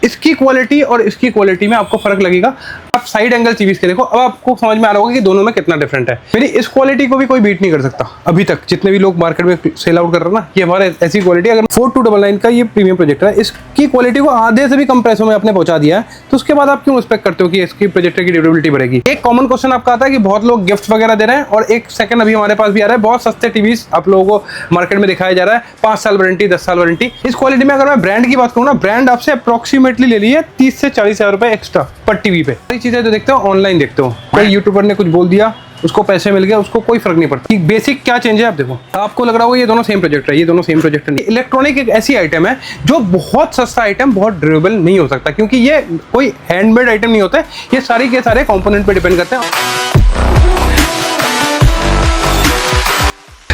इसकी क्वालिटी और इसकी क्वालिटी में आपको फर्क लगेगा। आप साइड एंगल टीवी के देखो, अब आपको समझ में आ रहा होगा कि दोनों में कितना डिफरेंट है। मेरी इस क्वालिटी को भी कोई बीट नहीं कर सकता अभी तक, जितने भी लोग मार्केट में सेल आउट कर रहे हैं ना, ये हमारे ऐसी क्वालिटी। अगर 4299 का ये प्रीमियम प्रोजेक्टर है, इसकी क्वालिटी को आधे से भी कम पैसों में आपने पहुंचा दिया है, तो उसके बाद आप क्यों एक्सपेक्ट करते हो कि इसकी प्रोजेक्टर की ड्यूरेबिलिटी बढ़ेगी। एक कॉमन क्वेश्चन आपका आता है कि बहुत लोग गिफ्ट वगैरह दे रहे हैं, और एक सेकंड अभी हमारे पास भी आ रहा है, बहुत सस्ते टीवी आप लोगों को मार्केट में दिखाया जा रहा है, 5 साल वारंटी, 10 साल वारंटी। इस क्वालिटी में अगर मैं ब्रांड की बात करूँ ना, ब्रांड आपसे अप्रोक्सीमेटली ले लिए 30 से 40 हजार रुपए एक्स्ट्रा पर टीवी पे। कई चीजें जो देखते हो ऑनलाइन देखते हो, कोई यूट्यूबर ने कुछ बोल दिया, उसको पैसे मिल गए, उसको कोई फर्क नहीं पड़ता। बेसिक क्या चेंज है आप देखो, आपको लग रहा होगा ये दोनों सेम प्रोजेक्टर है, ये दोनों सेम प्रोजेक्टर नहीं। इलेक्ट्रॉनिक एक ऐसी आइटम है जो बहुत सस्ता आइटम बहुत ड्यूरेबल नहीं हो सकता, क्योंकि ये कोई हैंडमेड आइटम नहीं होता है, ये सारी के सारे कंपोनेंट पे डिपेंड करते हैं।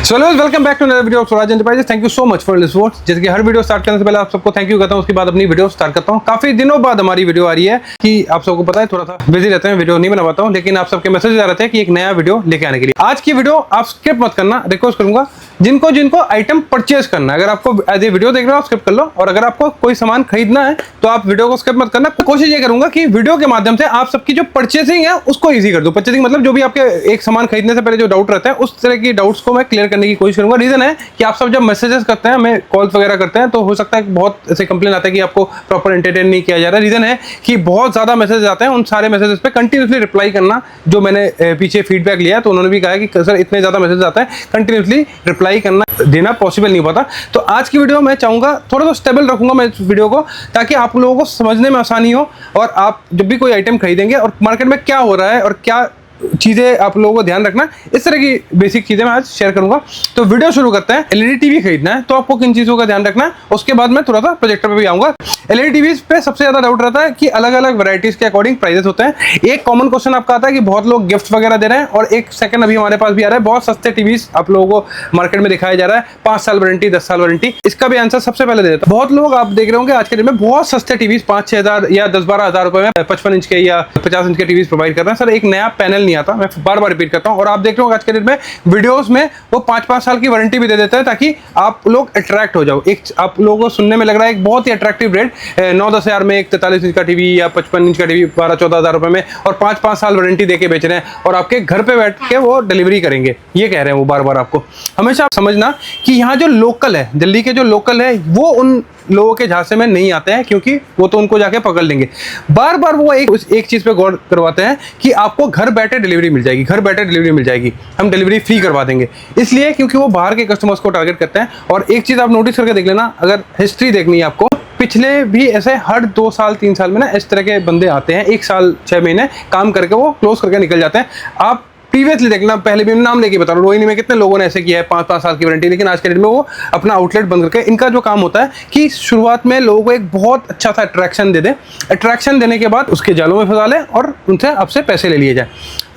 So welcome back to another video of Swaraj enterprises. Thank you so much for this watch. जैसे कि हर वीडियो स्टार्ट करने से पहले आप सबको थैंक यू कहता हूं, उसके बाद अपनी वीडियो स्टार्ट करता हूं। काफी दिनों बाद हमारी वीडियो आ रही है कि आप सबको पता है थोड़ा सा बिजी रहते हैं, वीडियो नहीं बना पाता हूं, लेकिन आप सबके मैसेज आ रहे थे कि एक नया वीडियो लेके आने के लिए। आज की वीडियो आप स्किप मत करना, रिक्वेस्ट करूंगा। जिनको जिनको आइटम परचेज करना है, अगर आपको एज ए वीडियो देख रहे हो आप स्किप कर लो, और अगर आपको कोई सामान खरीदना है तो आप वीडियो को स्किप मत करना। कोशिश ये करूंगा कि वीडियो के माध्यम से आप सबकी जो परचेसिंग है उसको ईजी कर दूं। परचेसिंग मतलब जो भी आपके एक सामान खरीदने से पहले जो डाउट रहता है, उस तरह की डाउट्स को मैं क्लियर करने की कोशिश करूंगा। रीजन है कि आप सब जब मैसेजेस करते हैं, हमें कॉल्स वगैरह करते हैं, तो हो सकता है बहुत ऐसे कंप्लेन आता है कि आपको प्रॉपर एंटरटेन नहीं किया जा रहा है। रीजन है कि बहुत ज्यादा मैसेज आते हैं, उन सारे मैसेजेस पे कंटिन्यूसली रिप्लाई करना, जो मैंने पीछे फीडबैक लिया तो उन्होंने भी कहा कि सर इतने ज्यादा मैसेज आता है, कंटिन्यूसली रिप्लाई करना देना पॉसिबल नहीं होता। तो आज की वीडियो मैं चाहूंगा थोड़ा सा स्टेबल रखूंगा मैं इस वीडियो को, ताकि आप लोगों को समझने में आसानी हो, और आप जब भी कोई आइटम खरीदेंगे और मार्केट में क्या हो रहा है और क्या चीजें आप लोगों को ध्यान रखना, इस तरह की बेसिक चीजें मैं आज शेयर करूंगा। तो वीडियो शुरू करते हैं। एलईडी टीवी खरीदना है तो आपको किन चीजों का ध्यान रखना है, उसके बाद मैं थोड़ा सा प्रोजेक्टर पे भी आऊंगा। एलईडी टीवी पे सबसे ज्यादा डाउट रहता है कि अलग अलग वैरायटीज के अकॉर्डिंग प्राइसेस होते हैं। एक कॉमन क्वेश्चन आपका आता है कि बहुत लोग गिफ्ट वगैरह दे रहे हैं, और एक सेकंड अभी हमारे पास भी आ रहा है, बहुत सस्ते टीवी आप लोगों को मार्केट में दिखाया जा रहा है, 5 साल वारंटी, 10 साल वारंटी। इसका भी आंसर सबसे पहले दे देता हूं। बहुत लोग आप देख रहे होंगे आज के दिन में बहुत सस्ते टीवी 5-6 हजार या 10-12 हजार रुपए में 55 इंच के या 50 इंच के टीवी प्रोवाइड कर रहे हैं। सर एक नया पैनल नहीं आता, मैं बार बार रिपीट करता हूं। और आप देख रहे हो आज के दिन में वीडियोस में वो 5-5 साल की वारंटी भी दे देते हैं, ताकि आप लोग अट्रैक्ट हो जाओ। एक आप लोगों को सुनने में लग रहा है एक बहुत ही अट्रैक्टिव रेट, 9-10 हजार में एक 43 इंच का टीवी या 55 इंच का टीवी 12-14 हजार रुपए में, और 5-5 साल वारंटी देके बेच रहे हैं, और आपके घर पे बैठ के वो डिलीवरी करेंगे, ये कह रहे हैं वो बार बार। आपको हमेशा आप समझना कि यहाँ जो लोकल है, दिल्ली के जो लोकल है, वो उन लोगों के झांसे में नहीं आते हैं, क्योंकि वो तो उनको जाके पकड़ लेंगे। बार बार वो एक चीज पे गौर करवाते हैं कि आपको घर बैठे डिलीवरी मिल जाएगी, घर बैठे डिलीवरी मिल जाएगी, हम डिलीवरी फ्री करवा देंगे। इसलिए क्योंकि वो बाहर के कस्टमर्स को टारगेट करते हैं। और एक चीज आप नोटिस करके देख लेना, अगर हिस्ट्री देखनी है आपको, पिछले भी ऐसे हर 2 साल 3 साल में ना इस तरह के बंदे आते हैं, 1 साल 6 महीने काम करके वो क्लोज करके निकल जाते हैं। आप प्रीवियसली देखना, पहले भी नाम लेके बता रहा हूँ, रोहिणी में कितने लोगों ने ऐसे किया है 5-5 साल की वारंटी, लेकिन आज के डेट में वो अपना आउटलेट बंद करके, इनका जो काम होता है कि शुरुआत में लोगों को एक बहुत अच्छा सा अट्रैक्शन दे दे, अट्रैक्शन देने के बाद उसके जालों में फंसा ले और उनसे आपसे पैसे ले लिए जाए।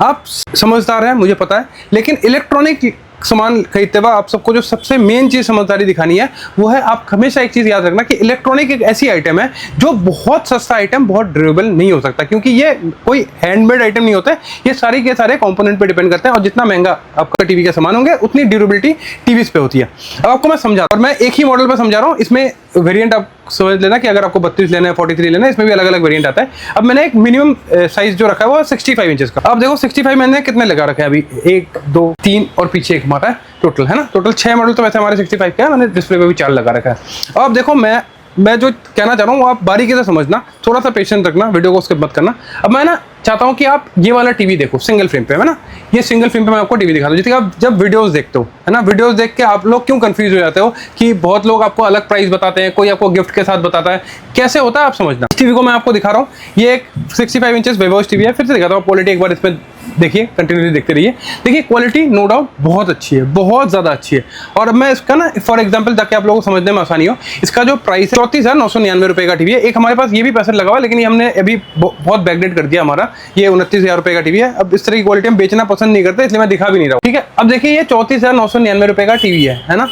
आप समझदार हैं, मुझे पता है, लेकिन इलेक्ट्रॉनिक सामान खरीदते वक्त आप सबको जो सबसे मेन चीज समझदारी दिखानी है, वो है आप हमेशा एक चीज याद रखना कि इलेक्ट्रॉनिक एक ऐसी आइटम है जो बहुत सस्ता आइटम बहुत ड्यूरेबल नहीं हो सकता, क्योंकि ये कोई हैंडमेड आइटम नहीं होता है, ये सारी के सारे कंपोनेंट पे डिपेंड करते हैं। और जितना महंगा आपका टीवी का सामान होंगे, उतनी ड्यूरेबिलिटी टीवीज पे होती है। अब आपको मैं समझा, और मैं एक ही मॉडल पर समझा रहा हूँ, इसमें वेरिएंट आप समझ लेना कि अगर आपको 32 लेना है, 43 लेना है, इसमें भी अलग अलग वेरिएंट आता है। अब मैंने एक मिनिमम साइज जो रखा है वो 65 इंचेस का। अब देखो 65 मैंने कितने लगा रखे हैं अभी, 1 2 3 और पीछे एक हमारा है, टोटल है ना, टोटल 6 मॉडल तो वैसे हमारे 65 का है, मैंने डिस्प्ले पे भी 4 लगा रखा है। अब देखो मैं जो कहना चाह रहा हूँ वो आप बारीकी से समझना, थोड़ा सा पेशेंस रखना, वीडियो को स्किप मत करना। अब मैं ना चाहता हूँ कि आप ये वाला टीवी देखो, सिंगल फ्रेम पे है ना, ये सिंगल फ्रेम पे मैं आपको टीवी दिखाता हूँ। जैसे आप जब वीडियोस देखते हो है ना, वीडियोस देख के आप लोग क्यों कंफ्यूज हो जाते हो कि बहुत लोग आपको अलग प्राइस बताते हैं, कोई आपको गिफ्ट के साथ बताता है, कैसे होता है आप समझना। इस टीवी को मैं आपको दिखा रहा हूँ, ये एक 65 इंचेस वेवोस टीवी है। फिर से दिखाता हूँ क्वालिटी, एक बार इसमें देखिए, कंटिन्यूसली देखते रहिए। देखिए क्वालिटी नो डाउट बहुत अच्छी है, बहुत ज़्यादा अच्छी है। और मैं इसका ना फॉर एग्जांपल, ताकि आप लोगों को समझने में आसानी हो, इसका जो प्राइस है 34,999 रुपये का टीवी है। एक हमारे पास ये भी पैसा लगा हुआ, लेकिन ये हमने अभी बहुत बैकडेट कर दिया हमारा, ये 29,000 रुपये का टीवी है। अब इस तरह की क्वालिटी हम बेचना पसंद नहीं करते, इसलिए मैं दिखा भी नहीं रहा हूँ, ठीक है। अब देखिए ये 34,999 रुपये का टीवी है ना।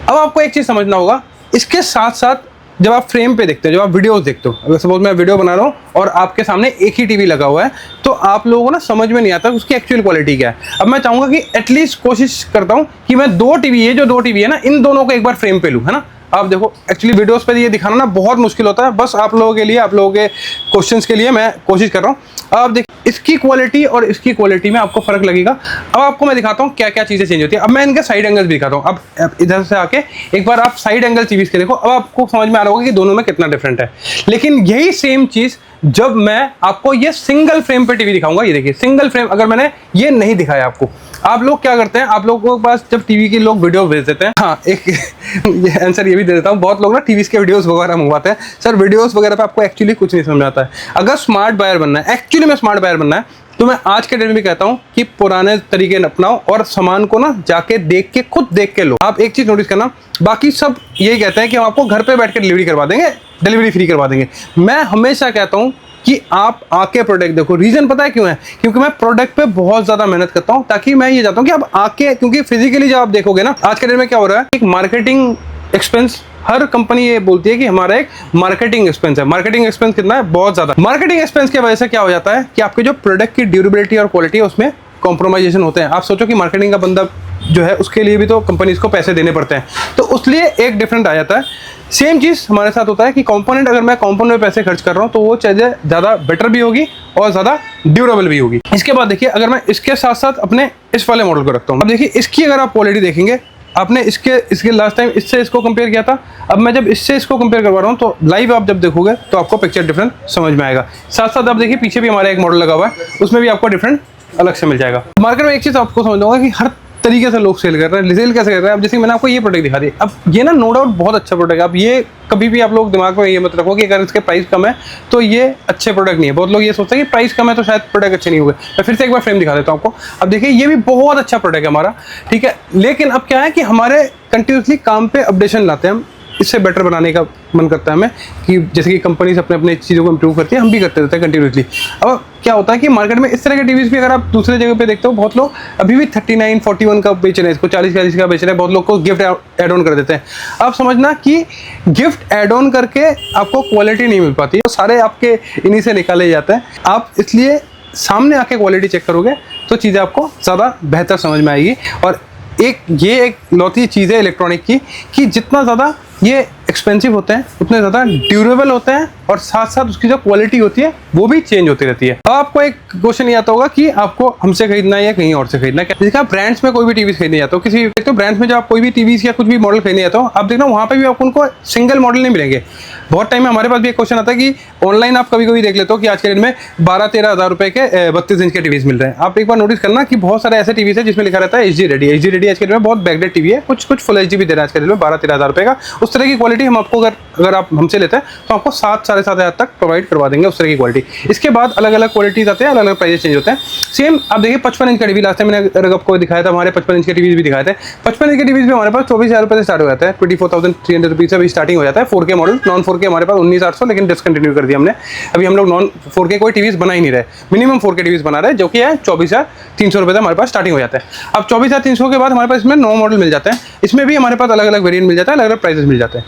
अब आपको एक चीज़ समझना होगा, इसके साथ साथ जब आप फ्रेम पे देखते हो, जब आप वीडियोस देखते हो, अगर सपोज मैं वीडियो बना रहा हूँ और आपके सामने एक ही टीवी लगा हुआ है, तो आप लोगों को ना समझ में नहीं आता उसकी एक्चुअल क्वालिटी क्या है। अब मैं चाहूंगा कि एटलीस्ट कोशिश करता हूँ कि मैं 2 टीवी है, जो 2 टीवी है ना, इन दोनों को एक बार फ्रेम पे लूँ, है ना। आप देखो, एक्चुअली वीडियोस पे ये दिखाना ना बहुत मुश्किल होता है, बस आप लोगों के लिए, आप लोगों के क्वेश्चंस के लिए मैं कोशिश कर रहा हूँ। आप देखिए इसकी क्वालिटी और इसकी क्वालिटी में आपको फर्क लगेगा। अब आपको मैं दिखाता हूँ क्या क्या चीज़ें चेंज होती है। अब मैं इनके साइड एंगल्स भी दिखाता हूँ। अब इधर से आके एक बार आप साइड एंगल टीवीज के देखो, अब आपको समझ में आ रहा होगा कि दोनों में कितना डिफरेंट है। लेकिन यही सेम चीज़ जब मैं आपको ये सिंगल फ्रेम पे टीवी दिखाऊंगा, ये देखिए सिंगल फ्रेम, अगर मैंने ये नहीं दिखाया आपको, आप लोग क्या करते हैं, आप लोगों के पास जब टीवी के लोग वीडियो भेज देते हैं, हाँ एक ये आंसर ये भी दे देता हूँ, बहुत लोग ना टीवी के वीडियोस वगैरह मंगवाते हैं, सर वीडियोस वगैरह पे आपको एक्चुअली कुछ नहीं समझ आता है। अगर स्मार्ट बायर बनना है, एक्चुअली में स्मार्ट बायर बनना है, तो मैं आज के डेट में भी कहता हूँ कि पुराने तरीके अपनाओ और सामान को ना जाके देख के, खुद देख के लो। आप एक चीज नोटिस करना, बाकी सब यही कहते हैं कि हम आपको घर पे बैठ के डिलीवरी करवा देंगे, डिलीवरी फ्री करवा देंगे। मैं हमेशा कहता हूँ कि आप आके प्रोडक्ट देखो। रीजन पता है क्यों है? क्योंकि मैं प्रोडक्ट पे बहुत ज्यादा मेहनत करता हूँ, ताकि मैं ये चाहता हूँ कि आप आके, क्योंकि फिजिकली जब आप देखोगे ना, आज के डेट में क्या हो रहा है, एक मार्केटिंग एक्सपेंस, हर कंपनी ये बोलती है कि हमारा एक मार्केटिंग एक्सपेंस है। मार्केटिंग एक्सपेंस कितना है? बहुत ज्यादा। मार्केटिंग एक्सपेंस की वजह से क्या हो जाता है कि आपके जो प्रोडक्ट की ड्यूरेबिलिटी और क्वालिटी है उसमें कॉम्प्रोमाइजेशन होते हैं। आप सोचो कि मार्केटिंग का बंदा जो है उसके लिए भी तो कंपनीज को पैसे देने पड़ते हैं, तो उसलिए एक डिफरेंट आ जाता है। सेम चीज़ हमारे साथ होता है कि कंपोनेंट, अगर मैं कंपोनेंट में पैसे खर्च कर रहा हूँ तो वो चीज़ें ज़्यादा बेटर भी होगी और ज़्यादा ड्यूरेबल भी होगी। इसके बाद देखिए, अगर मैं इसके साथ साथ अपने इस वाले मॉडल को रखता हूँ, अब देखिए इसकी अगर आप क्वालिटी देखेंगे, आपने इसके लास्ट टाइम इससे इसको कंपेयर किया था, अब मैं जब इससे इसको कंपेयर करवा रहा हूँ तो लाइव आप जब देखोगे तो आपको पिक्चर डिफरेंट समझ में आएगा। साथ साथ आप देखिए पीछे भी हमारा एक मॉडल लगा हुआ है, उसमें भी आपको डिफरेंट अलग से मिल जाएगा। मार्केट में एक चीज़ आपको समझना होगा कि हर तरीके से लोग सेल कर रहे हैं। सेल कैसे कर रहे हैं? अब जैसे मैंने आपको ये प्रोडक्ट दिखा दी, अब ये ना नो डाउट बहुत अच्छा प्रोडक्ट है। अब ये कभी भी आप लोग दिमाग में ये मत रखो कि अगर इसके प्राइस कम है तो ये अच्छे प्रोडक्ट नहीं है। बहुत लोग ये सोचते हैं कि प्राइस कम है तो शायद प्रोडक्ट अच्छे नहीं होंगे। मैं फिर से एक बार फ्रेम दिखा देता हूँ आपको। अब देखिए ये भी बहुत अच्छा प्रोडक्ट है हमारा, ठीक है। लेकिन अब क्या है कि हमारे कंटिन्यूसली काम पे अपडेशन लाते हैं हम, इससे बेटर बनाने का मन करता है हमें, कि जैसे कि कंपनीज अपने अपने चीज़ों को इंप्रूव करती है, हम भी करते रहते हैं कंटिन्यूसली। अब क्या होता है कि मार्केट में इस तरह के टीवीज भी अगर आप दूसरे जगह पे देखते हो, बहुत लोग अभी भी 39, 41 का बेच रहे हैं, इसको 40 का बेच रहे हैं। बहुत लोग को गिफ्ट एड ऑन कर देते हैं। आप समझना कि गिफ्ट एड ऑन करके आपको क्वालिटी नहीं मिल पाती, तो सारे आपके इन्हीं से निकाले जाते हैं। आप इसलिए सामने आके क्वालिटी चेक करोगे तो चीज़ें आपको ज़्यादा बेहतर समझ में आएगी। और एक लौती चीज़ है इलेक्ट्रॉनिक की, कि जितना ज़्यादा ये एक्सपेंसिव होते हैं उतने ज़्यादा ड्यूरेबल होते हैं, और साथ साथ उसकी जो क्वालिटी होती है वो भी चेंज होती रहती है। अब आपको एक क्वेश्चन ये आता होगा कि आपको हमसे खरीदना है या कहीं और से खरीदना है। जैसे आप ब्रांड्स में कोई भी टीवी खरीदने जाते हो, किसी तो ब्रांड्स में जब आप कोई भी टीवी या कुछ भी मॉडल खरीदने जाते हो, आप देखना वहाँ पर भी आपको उनको सिंगल मॉडल नहीं मिलेंगे। बहुत टाइम में हमारे पास भी एक क्वेश्चन आता है कि ऑनलाइन आप कभी कभी देख लेते हो कि आज के डेट में 12-13 हज़ार रुपए के 32 इंच के टीवीज मिल रहे हैं। आप एक बार नोटिस करना कि बहुत सारे ऐसे टीवीज है जिसमें लिखा रहता है HD रेडी। HD रेडी आज के डेट में बहुत बैकडेट टीवी है, कुछ फुल HD भी दे रहा है आज के डेट में 12-13 हज़ार रुपए का। उस तरह की क्वालिटी हम आपको अगर आप हमसे लेते हैं तो आपको 7-7.5 हज़ार तक प्रोवाइड करवा देंगे, उस तरह की क्वालिटी। इसके बाद अलग अलग क्वालिटीज आते हैं, अलग अलग प्राइस चेंज होते हैं। सेम आप देखिए 55 इंच का टीवी, लास्ट टाइम मैंने आपको दिखाया था, हमारे 55 इंच के टीवी भी दिखाए थे। 55 इंच के टीवी भी हमारे पास 24,000 रुपये से स्टार्ट हो जाता है, 24,300 रुपीज़ से भी स्टार्टिंग हो जाता है। 4K मॉडल, नॉन 4K हमारे पास 19,800, लेकिन डिसकंटिन्यू कर दिया हमने। अभी हम लोग नॉन 4K कोई टीवीज बना ही नहीं रहे, मिनिमम 4K टीवीज बना रहे हैं, जो कि है 24,300 रुपये से हमारे पास स्टार्टिंग हो जाता है। अब 24,300 के बाद हमारे पास इसमें 9 मॉडल मिल जाते हैं, इसमें भी हमारे पास अलग अलग वेरिएंट मिल जाता है, अलग अलग प्राइसेस मिल जाते हैं।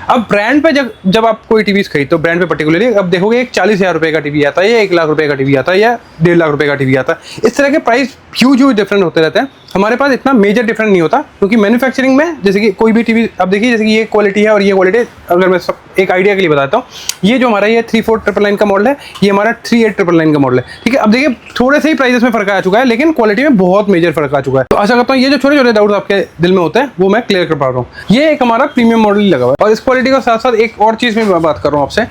अब ब्रांड पे जब आप कोई टीवी खरीदते हो, ब्रांड पे पर्टिकुलरली अब देखोगे एक 40,000 रुपये का टीवी आता है, या 1 लाख रुपये का टीवी आता है, या 1.5 लाख रुपये का टीवी आता है। इस तरह के प्राइस ह्यूज डिफरेंट होते रहते हैं। हमारे पास इतना मेजर डिफरेंट नहीं होता, क्योंकि मैन्युफैक्चरिंग में जैसे कि कोई भी टीवी अब देखिए, जैसे कि ये क्वालिटी है और ये क्वालिटी, अगर मैं एक आइडिया के लिए बताता हूँ, ये जो हमारा ये 34,999 का मॉडल है, ये हमारा 38,999 का मॉडल है, ठीक है। अब देखिए थोड़े से ही प्राइसेस में फर्क आ चुका है, लेकिन क्वालिटी में बहुत मेजर फर्क आ चुका है। तो आशा करता हूँ ये जो छोटे छोटे डाउट्स आपके दिल में होते हैं वो मैं क्लियर कर पा रहा हूँ। ये एक हमारा प्रीमियम मॉडल लगा हुआ है। और इस क्वालिटी के साथ साथ एक और चीज़ में मैं बात कर रहा हूँ आपसे,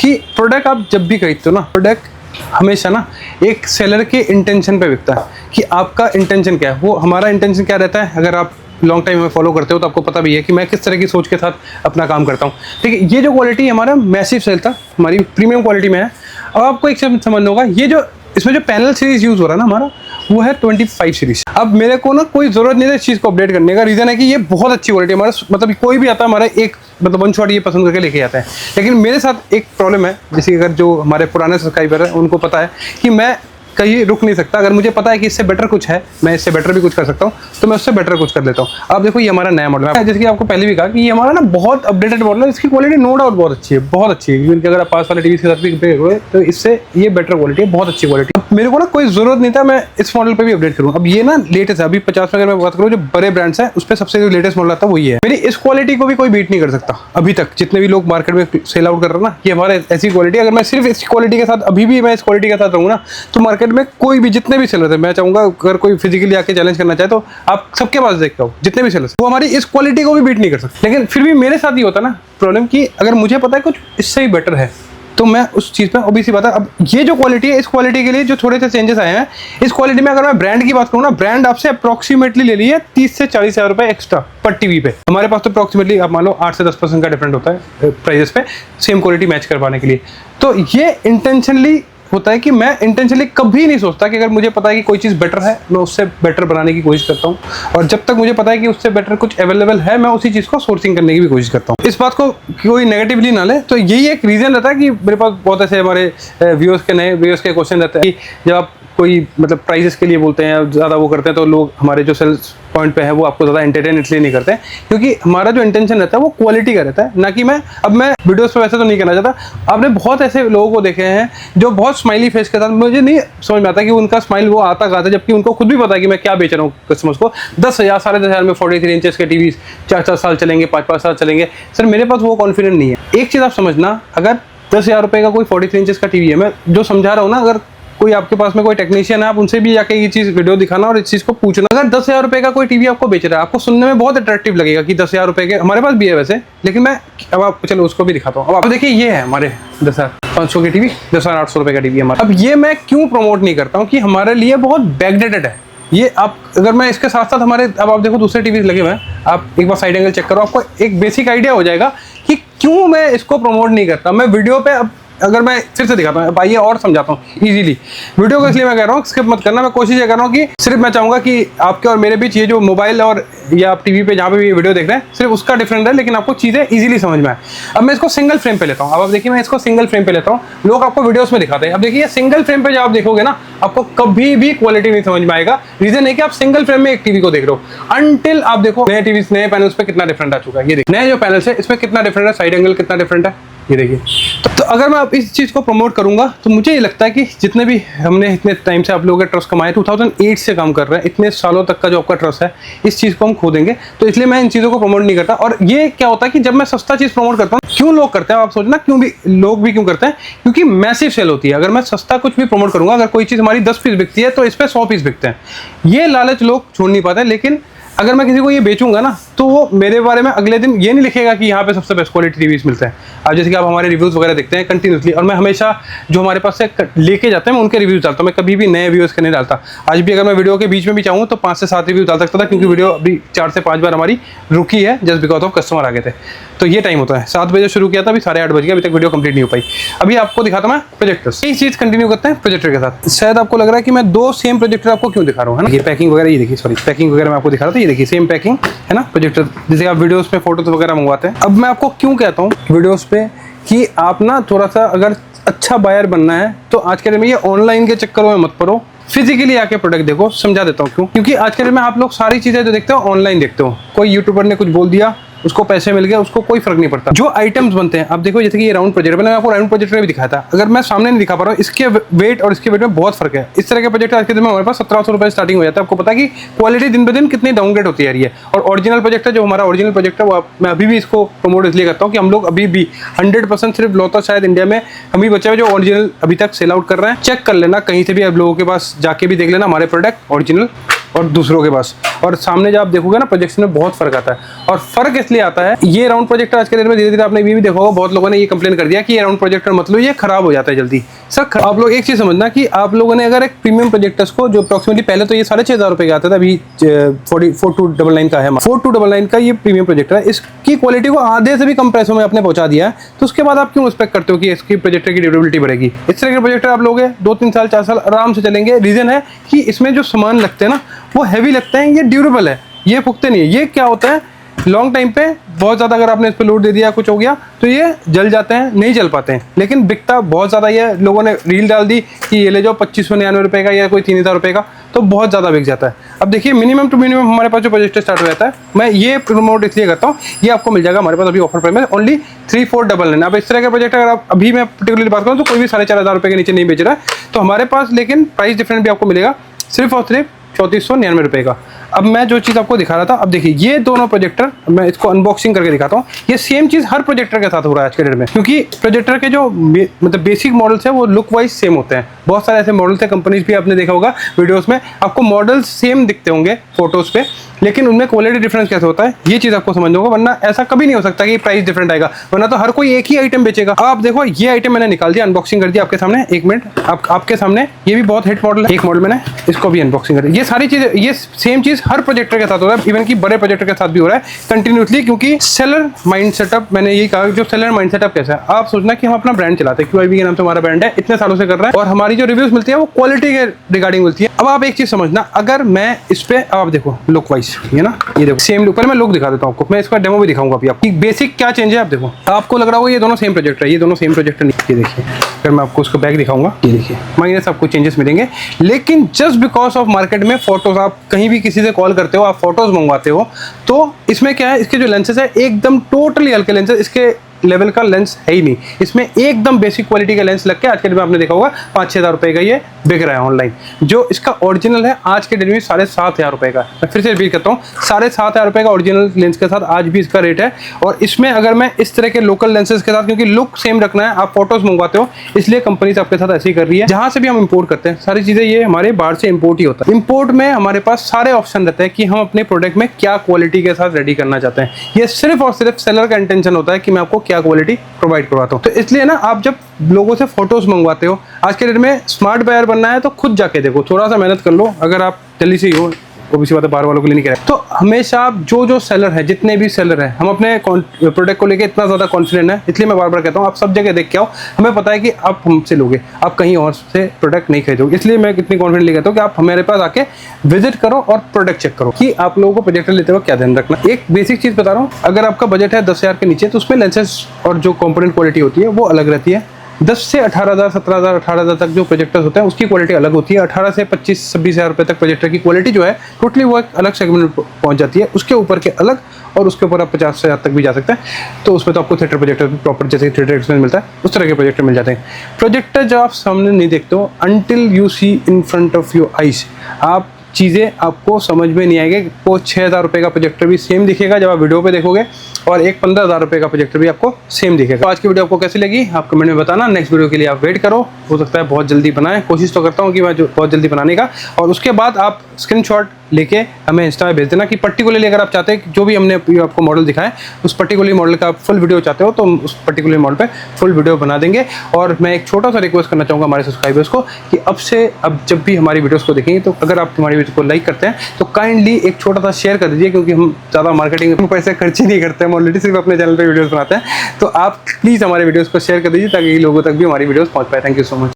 कि प्रोडक्ट आप जब भी खरीदते हो ना, प्रोडक्ट हमेशा ना एक सेलर के इंटेंशन पे बिकता है, कि आपका इंटेंशन क्या है। वो हमारा इंटेंशन क्या रहता है, अगर आप लॉन्ग टाइम में फॉलो करते हो तो आपको पता भी है कि मैं किस तरह की सोच के साथ अपना काम करता हूँ, ठीक है। ये जो क्वालिटी हमारा मैसिव सेल था, हमारी प्रीमियम क्वालिटी में है। अब आपको एक चीज़ समझना होगा, ये जो इसमें जो पैनल सीरीज यूज़ हो रहा है ना हमारा, वो है 25 सीरीज। अब मेरे को ना कोई ज़रूरत नहीं है इस चीज़ को अपडेट करने का, रीज़न है कि ये बहुत अच्छी क्वालिटी हमारा, मतलब कोई भी आता है हमारा एक मतलब वन शॉट ये पसंद करके लेके आता है। लेकिन मेरे साथ एक प्रॉब्लम है, जैसे अगर जो हमारे पुराने सब्सक्राइबर हैं उनको पता है कि मैं कहीं रुक नहीं सकता। अगर मुझे पता है कि इससे बेटर कुछ है, मैं इससे बेटर भी कुछ कर सकता हूँ, तो मैं उससे बेटर कुछ कर लेता हूँ। अब देखो ये हमारा नया मॉडल है, जैसे कि आपको पहले भी कहा कि ये हमारा ना बहुत अपडेटेड मॉडल है। इसकी क्वालिटी नो डाउट बहुत अच्छी है, बहुत अच्छी है, क्योंकि अगर आप पास वाले टीवी के साथ भी कंपेयर करोगे तो इससे ये बेटर क्वालिटी है, बहुत अच्छी क्वालिटी। मेरे को ना कोई जरूरत नहीं था मैं इस मॉडल पे भी अपडेट करूँ। अब ये ना लेटेस्ट है, अभी 50 में अगर मैं बात करूँ जो बड़े ब्रांड्स हैं उस पर सबसे जो लेटेस्ट मॉडल आता है वो ये है। मेरी इस क्वालिटी को भी कोई बीट नहीं कर सकता अभी तक, जितने भी लोग मार्केट में सेल आउट कर रहे हैं ना, ये हमारे ऐसी क्वालिटी। अगर मैं सिर्फ इस क्वालिटी के साथ अभी भी मैं इस क्वालिटी के साथ रहूँ ना, तो मार्केट में कोई भी जितने भी सेलर थे, मैं चाहूंगा अगर कोई फिजिकली आके चैलेंज करना चाहे तो आप सबके पास देखता हूँ, जितने भी सेलर वो हमारी इस क्वालिटी को भी बीट नहीं कर सकते। लेकिन फिर भी मेरे साथ ये होता ना प्रॉब्लम कि अगर मुझे पता है कुछ इससे भी बेटर है तो मैं उस चीज़ पे ओबीसी बात है। अब ये जो क्वालिटी है, इस क्वालिटी के लिए जो थोड़े से चेंजेस आए हैं इस क्वालिटी में, अगर मैं ब्रांड की बात करूँ ना, ब्रांड आपसे अप्रोक्सीमेटली ले लिए 30 से 40 हज़ार रुपये एक्स्ट्रा पर टीवी पे। हमारे पास तो अप्रोक्सीमेटली आप मान लो 8 से 10% का डिफरेंट होता है प्राइजेस पे सेम क्वालिटी मैच करवाने के लिए। तो ये इंटेंशनली होता है कि मैं इंटेंशनली कभी नहीं सोचता कि अगर मुझे पता है कि कोई चीज़ बेटर है मैं उससे बेटर बनाने की कोशिश करता हूँ, और जब तक मुझे पता है कि उससे बेटर कुछ अवेलेबल है मैं उसी चीज़ को सोर्सिंग करने की भी कोशिश करता हूँ। इस बात को कोई नेगेटिवली ना ले, तो यही एक रीज़न रहता है कि मेरे पास बहुत ऐसे हमारे व्यूअर्स के नए व्यूअर्स के क्वेश्चन रहते हैं कि जब आप कोई मतलब प्राइजेस के लिए बोलते हैं ज़्यादा वो करते हैं तो लोग हमारे जो सेल्स पॉइंट पे है वो आपको ज़्यादा एंटरटेन इसलिए नहीं करते हैं क्योंकि हमारा जो इंटेंशन रहता है वो क्वालिटी का रहता है, ना कि मैं वीडियोस पे वैसे तो नहीं करना चाहता। आपने बहुत ऐसे लोगों को देखे हैं जो बहुत स्माइली फेस के साथ, मुझे नहीं समझ में आता कि उनका स्माइल वो आता कहाँ था, जबकि उनको खुद भी पता है कि मैं क्या बेच रहा हूँ कस्टमर्स को। 10,000 10,500 में 43 इंचेस के टीवी 4-4 साल चलेंगे, 5-5 साल चलेंगे। सर मेरे पास वो कॉन्फिडेंट नहीं है। एक चीज़ आप समझना, अगर 10,000 रुपये का कोई 43 इंचेस का टीवी है, मैं जो समझा रहा हूँ ना, अगर कोई आपके पास में कोई टेक्नीशियन है आप उनसे भी जाके ये चीज़ वीडियो दिखाना और इस चीज़ को पूछना। अगर 10,000 रुपये का कोई टीवी आपको बेच रहा है, आपको सुनने में बहुत अट्रैक्टिव लगेगा कि 10,000 रुपये के, हमारे पास भी है वैसे, लेकिन मैं अब आप चलो उसको भी दिखाता हूँ। अब आप देखिए ये है हमारे 10,500 की टीवी, 10,800 रुपये का टीवी है हमारा। अब ये मैं क्यों प्रमोट नहीं करता हूँ कि हमारे लिए बहुत बैकडेटेड है ये। आप अगर मैं इसके साथ साथ हमारे, अब आप देखो दूसरे टीवी लगे हुए हैं, आप एक बार साइड एंगल चेक करो, आपको एक बेसिक आइडिया हो जाएगा कि क्यों मैं इसको प्रमोट नहीं करता। मैं वीडियो पे अब अगर मैं फिर से दिखाता हूँ, आइए और समझाता हूँ इजीली। वीडियो को इसलिए मैं कह रहा हूँ स्किप मत करना। मैं कोशिश ये कर रहा हूँ कि सिर्फ मैं चाहूँगा कि आपके और मेरे बीच ये जो मोबाइल और या आप टीवी पे जहाँ पे भी वीडियो देख रहे हैं सिर्फ उसका डिफरेंट है, लेकिन आपको चीज़ें इजीली समझ में आए। अब मैं इसको सिंगल फ्रेम पे लेता हूँ। अब आप देखिए मैं इसको सिंगल फ्रेम पे लेता हूँ, लोग आपको वीडियोस में दिखाते हैं। अब देखिए सिंगल फ्रेम पे जब आप देखोगे ना, आपको कभी भी क्वालिटी नहीं समझ में आएगा। रीजन है कि आप सिंगल फ्रेम में एक टीवी को देख रहे हो, अनटिल आप देखो नए टीवी नए पैनल्स पे कितना डिफरेंट आ चुका है। ये देखिए नए जो पैनल्स है इसमें कितना डिफरेंट है, साइड एंगल कितना डिफरेंट है, ये देखिए। तो अगर मैं अब इस चीज़ को प्रमोट करूंगा तो मुझे ये लगता है कि जितने भी हमने इतने टाइम से आप लोगों का ट्रस्ट कमाए, 2008 से काम कर रहे हैं, इतने सालों तक का जो आपका ट्रस्ट है, इस चीज़ को हम खो देंगे। तो इसलिए मैं इन चीज़ों को प्रमोट नहीं करता। और ये क्या होता है कि जब मैं सस्ता चीज़ प्रमोट करता हूँ, क्यों लोग करते हैं आप सोचना, लोग भी क्यों करते हैं, क्योंकि मैसिव सेल होती है। अगर मैं सस्ता कुछ भी प्रमोट करूंगा, अगर कोई चीज़ हमारी 10 पीस बिकती है तो इस पर 100 पीस बिकते हैं। ये लालच लोग छोड़ नहीं पाते। लेकिन अगर मैं किसी को ये बेचूंगा ना, तो वो मेरे बारे में अगले दिन ये नहीं लिखेगा कि यहाँ पे सबसे बेस्ट क्वालिटी टीवीज मिलते हैं। अब जैसे कि आप हमारे रिव्यूज़ वगैरह देखते हैं कंटिन्यूसली, और मैं हमेशा जो हमारे पास से लेके जाते हैं मैं उनके रिव्यूज़ डालता हूँ। मैं कभी भी नए व्यूअर्स के नहीं डालता। आज भी अगर मैं वीडियो के बीच में भी चाहूँ तो 5 से 7 रिव्यू डाल सकता था, क्योंकि वीडियो अभी 4 से 5 बार हमारी रुकी है जस्ट बिकॉज ऑफ कस्टमर आ गए थे। तो ये टाइम होता है, 7 बजे शुरू किया था, अभी 8:30 बज गया, अभी तक वीडियो कंप्लीट नहीं हो पाई। अभी आपको दिखाता मैं प्रोजेक्टर्स, यही चीज़ कंटिन्यू करते हैं प्रोजेक्टर के साथ। शायद आपको लग रहा है कि मैं 2 सेम प्रोजेक्टर आपको क्यों दिखा रहा हूँ, है ना। ये पैकिंग वगैरह, ये देखिए, सॉरी पैकिंग वगैरह मैं आपको दिखा रहा था, ये देखिए सेम पैकिंग है ना प्रोजेक्टर, जैसे आप वीडियोस में फोटोज वगैरह मंगवाते हैं। अब मैं आपको क्यों कहता हूँ वीडियोस पे कि आप ना थोड़ा सा अगर अच्छा बायर बनना है तो आज के दिन में ये ऑनलाइन के चक्करों में मत पड़ो, फिजिकली आके प्रोडक्ट देखो। समझा देता हूँ क्यों, क्योंकि आज के दिन में आप लोग सारी चीजें जो देखते हो ऑनलाइन देखते हो। कोई यूट्यूबर ने कुछ बोल दिया, उसको पैसे मिल गए, उसको कोई फर्क नहीं पड़ता। जो आइटम्स बनते हैं, आप देखो जैसे कि ये राउंड प्रोजेक्टर, मैंने आपको राउंड प्रोजेक्टर में भी दिखाया था। अगर मैं सामने नहीं दिखा पा रहा हूँ, इसके वेट और इसके वेट में बहुत फर्क है। इस तरह के प्रोजेक्टर आज के दिन में हमारे पास 1700 रुपये स्टार्टिंग हो जाता है। आपको पता है कि क्वालिटी दिन ब दिन कितनी डाउनग्रेड होती है रही है। और ओरिजिनल प्रोजेक्टर, जो हमारा ओरिजिनल प्रोजेक्टर, वो मैं अभी भी इसको प्रमोट इसलिए करता हूँ कि हम लोग अभी भी 100% सिर्फ लौता शायद इंडिया में हम ही बचे हुए जो ओरिजिनल अभी तक सेल आउट कर रहे हैं। चेक कर लेना कहीं से भी, आप लोगों के पास जाके भी देख लेना हमारे प्रोडक्ट ओरिजिनल और दूसरों के पास। और सामने जब आप देखोगे ना, प्रोजेक्शन में बहुत फर्क आता है। और फर्क इसलिए आता है, ये राउंड प्रोजेक्टर आज के दिन में धीरे धीरे आपने भी देखा होगा, बहुत लोगों ने ये कंप्लेन कर दिया कि ये राउंड प्रोजेक्टर मतलब ये खराब हो जाता है जल्दी। सर आप लोग एक चीज समझना कि आप लोगों ने अगर एक प्रीमियम प्रोजेक्टर्स को, जो अप्रॉक्सिमेटली पहले तो ये 6,500 रुपये का आता था, अभी 4299 का है, 4299 का ये प्रीमियम प्रोजेक्टर है। इसकी क्वालिटी को आधे से भी कम पैसों में आपने पहुंचा दिया है, तो उसके बाद आप क्यों एक्सपेक्ट करते हो कि इसकी प्रोजेक्टर की ड्यूरेबिलिटी बढ़ेगी। इस तरह के प्रोजेक्टर आप लोगे 2-3 साल 4 साल आराम से चलेंगे। रीजन है कि इसमें जो सामान लगते हैं ना, वो हैवी लगते हैं, ये ड्यूरेबल है, ये फुकते नहीं है। ये क्या होता है, लॉन्ग टाइम पे बहुत ज़्यादा अगर आपने इस पर लोड दे दिया, कुछ हो गया तो ये जल जाते हैं, नहीं जल पाते हैं। लेकिन बिकता बहुत ज़्यादा ही है, लोगों ने रील डाल दी कि ये ले जाओ 2599 रुपये का या कोई 3000 रुपये का, तो बहुत ज़्यादा बिक जाता है। अब देखिए मिनिमम टू मिनिमम हमारे पास जो प्रोजेक्टर स्टार्ट हो जाता है, मैं ये प्रमोट इसलिए करता हूँ, ये आपको मिल जाएगा हमारे पास अभी ऑफर प्राइस में ओनली 3499। अब इस तरह का प्रोजेक्ट अगर आप अभी मैं पर्टिकुलरली बात करूँ तो कोई भी 4500 रुपये के नीचे नहीं बेच रहा है, तो हमारे पास लेकिन प्राइस डिफरेंट भी आपको मिलेगा सिर्फ और सिर्फ 3499 रुपये का। अब मैं जो चीज़ आपको दिखा रहा था, अब देखिए ये दोनों प्रोजेक्टर मैं इसको अनबॉक्सिंग करके दिखाता हूँ। ये सेम चीज़ हर प्रोजेक्टर के साथ हो रहा है आज के डेट में, क्योंकि प्रोजेक्टर के जो मतलब बेसिक मॉडल्स है वो लुक वाइज सेम होते हैं। बहुत सारे ऐसे मॉडल्स हैं, कंपनीज भी आपने देखा होगा वीडियोस में, आपको मॉडल्स सेम दिखते होंगे फोटोज़ पे, लेकिन उनमें क्वालिटी डिफरेंस कैसे होता है ये चीज़ आपको समझना होगा, वरना ऐसा कभी नहीं हो सकता कि प्राइस डिफरेंट आएगा, वरना तो हर कोई एक ही आइटम बेचेगा। अब आप देखो ये आइटम मैंने निकाल दिया, अनबॉक्सिंग कर दिया आपके सामने। एक मिनट, आपके सामने ये भी बहुत हिट मॉडल है, एक मॉडल मैंने इसको भी अनबॉक्सिंग कर दिया। ये सारी चीज़ें, ये सेम चीज़ हर प्रोजेक्टर के साथ हो रहा है, इवन कि बड़े प्रोजेक्टर के साथ भी हो रहा है कंटिन्यूसली, क्योंकि सेलर माइंड सेटअप, मैंने यही कहा जो सेलर माइंड सेटअप कैसा है। आप सोचना कि हम अपना ब्रांड चलाते हैं, QIB के नाम से हमारा ब्रांड है, इतने सालों से कर रहा है, और हमारी जो रिव्यूज मिलती है वो क्वालिटी के रिगार्डिंग मिलती है। अब आप एक चीज़ समझना, अगर मैं इस पे आप देखो लुक वाइज, ये ना, ये देखो सेम लुक, पर मैं लुक दिखा देता हूँ आपको, मैं इसका डेमो भी दिखाऊंगा अभी आपको बेसिक क्या चेंज है। आप देखो, आपको लग रहा होगा ये दोनों सेम प्रोजेक्टर है, ये दोनों सेम प्रोजेक्टर नहीं। ये देखिए, अगर मैं आपको उसको बैक दिखाऊंगा, ये देखिए माइनस आपको चेंजेस मिलेंगे, लेकिन जस्ट बिकॉज ऑफ मार्केट में फोटोज, आप कहीं भी किसी से कॉल करते हो, आप फोटोज मंगवाते हो, तो इसमें क्या है, इसके जो लेंसेज है एकदम टोटली हल्के लेंसेज, इसके लेवल का लेंस है ही नहीं, इसमें एकदम बेसिक क्वालिटी का लेंस लग के आज के डेट में आपने देखा होगा 5-6 हज़ार रुपये का ये बिक रहा है ऑनलाइन। जो इसका ओरिजिनल है आज के डेट में 7,500 रुपये का, मैं फिर से रिपीट करता हूँ, 7,500 रुपये का ओरिजिनल लेंस के साथ आज भी इसका रेट है। और इसमें अगर मैं इस तरह के लोकल लेंसेज के साथ, क्योंकि लुक सेम रखना है, आप फोटोज मंगवाते हो, इसलिए कंपनी आपके साथ ऐसे ही कर रही है। जहाँ से भी हम इंपोर्ट करते हैं सारी चीज़ें ये हमारे बाहर से इंपोर्ट ही होता है। इंपोर्ट में हमारे पास सारे ऑप्शन रहते हैं कि हम अपने प्रोडक्ट में क्या क्वालिटी के साथ रेडी करना चाहते हैं। ये सिर्फ और सिर्फ सेलर का इंटेंशन होता है कि मैं आपको क्या क्वालिटी प्रोवाइड करवाता हूँ। तो इसलिए ना, आप जब लोगों से फोटोज मंगवाते हो, आज के डेट में स्मार्ट बायर बनना है तो खुद जाके देखो, थोड़ा सा मेहनत कर लो। अगर आप जल्दी से ही हो, ओबीसी बात है, बाहर वालों के लिए नहीं कह रहे, तो हमेशा आप जो सेलर है, जितने भी सेलर हैं, हम अपने प्रोडक्ट को लेके इतना ज़्यादा कॉन्फिडेंट है, इसलिए मैं बार बार कहता हूँ आप सब जगह देख के आओ। हमें पता है कि आप हमसे लोगे, आप कहीं और से प्रोडक्ट नहीं खरीदोगे, इसलिए मैं इतनी कॉन्फिडेंटली कहता हूँ कि आप हमारे पास आके विजिट करो और प्रोडक्ट चेक करो कि आप लोगों को प्रोजेक्टर लेते हुए क्या ध्यान रखना। एक बेसिक चीज़ बता रहा हूँ, अगर आपका बजट है 10,000 के नीचे, तो उसमें लेंसेज और जो कॉम्पोनेंट क्वालिटी होती है वो अलग रहती है। 10 से 18,000, 17,000, 18,000 तक जो प्रोजेक्टर्स होते हैं उसकी क्वालिटी अलग होती है। 18 से 25-26 हज़ार रुपये तक प्रोजेक्टर की क्वालिटी जो है टोटली वो एक अलग सेगमेंट में पहुंच जाती है। उसके ऊपर के अलग, और उसके ऊपर आप 50,000 तक भी जा सकते हैं, तो उसमें तो आपको थिएटर प्रोजेक्टर प्रॉपर जैसे थिएटर एक्सपीरियंस मिलता है उस तरह के प्रोजेक्टर मिल जाते हैं। प्रोजेक्टर जब आप सामने नहीं देखते हो, until you see in front of your eyes, आप चीज़ें आपको समझ में नहीं आएगी। वो 6,000 रुपये का प्रोजेक्टर भी सेम दिखेगा जब आप वीडियो पे देखोगे, और एक 15,000 रुपये का प्रोजेक्टर भी आपको सेम दिखेगा। तो आज की वीडियो आपको कैसी लगी आप कमेंट में बताना। नेक्स्ट वीडियो के लिए आप वेट करो, हो सकता है बहुत जल्दी बनाएं, कोशिश तो करता हूँ कि मैं बहुत जल्दी बनाने का। और उसके बाद आप स्क्रीनशॉट लेके हमें इंस्टा में भेज देना कि पर्टिकुलरली अगर आप चाहते हैं जो भी हमने आपको मॉडल दिखाया उस पर्टिकुलर मॉडल का फुल वीडियो चाहते हो, तो हम उस पर्टिकुलर मॉडल पे फुल वीडियो बना देंगे। और मैं एक छोटा सा रिक्वेस्ट करना चाहूँगा हमारे सब्सक्राइबर्स को कि अब जब भी हमारी वीडियोस को देखेंगे, तो अगर आप हमारी वीडियो को लाइक करते हैं तो काइंडली एक छोटा सा शेयर कर दीजिए, क्योंकि हम ज़्यादा मार्केटिंग में पैसे खर्च ही नहीं करते हैं, ऑलरेडी सिर्फ अपने चैनल पर वीडियोज़ बनाते हैं। तो आप प्लीज़ हमारे वीडियोज़ को शेयर कर दीजिए ताकि लोगों तक भी हमारी वीडियोज़ पहुँच पाए। Thank you so much.